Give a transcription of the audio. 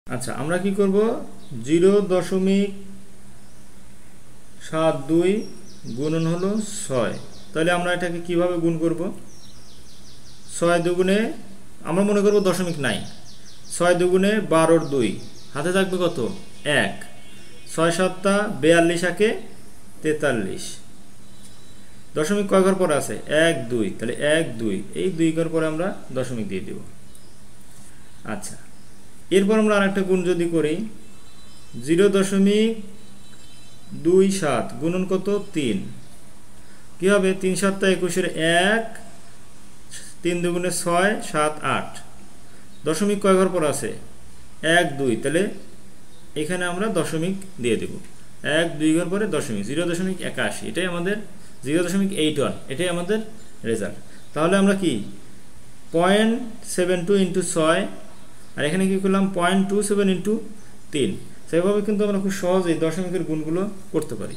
আচ্ছা আমরা কি করব 0.72 গুণন হলো 6 তাহলে আমরা এটাকে কিভাবে গুণ করব 6 দুগুণে আমরা মনে করব দশমিক নাই 6 দুগুণে 12 এর 2 হাতে থাকবে কত 1 6 7 টা 42 একে 43 দশমিক কয় ঘর পরে আছে 1 2 তাহলে 1 2 এই 2 ঘর পরে আমরা দশমিক দিয়ে দেব আচ্ছা এরপর আমরা আরেকটা গুণ যদি করি 0.27 গুণন কত 3 কি হবে 3 7 টা 21 এর 1 3 দুগুণে 6 7 8 দশমিক কয় ঘর পর আছে 1 2 তাহলে এখানে আমরা দশমিক দিয়ে দেব 1 2 ঘর পরে দশমিক 0.81 এটাই আমাদের 0.81 এটাই আমাদের রেজাল্ট তাহলে আমরা কি 0.72 ইনটু 6 আর এখানে কি করলাম 0.27 ইনটু 3 সেভাবে কিন্তু আমরা খুব সহজেই দশমিকের গুণগুলো করতে পারি।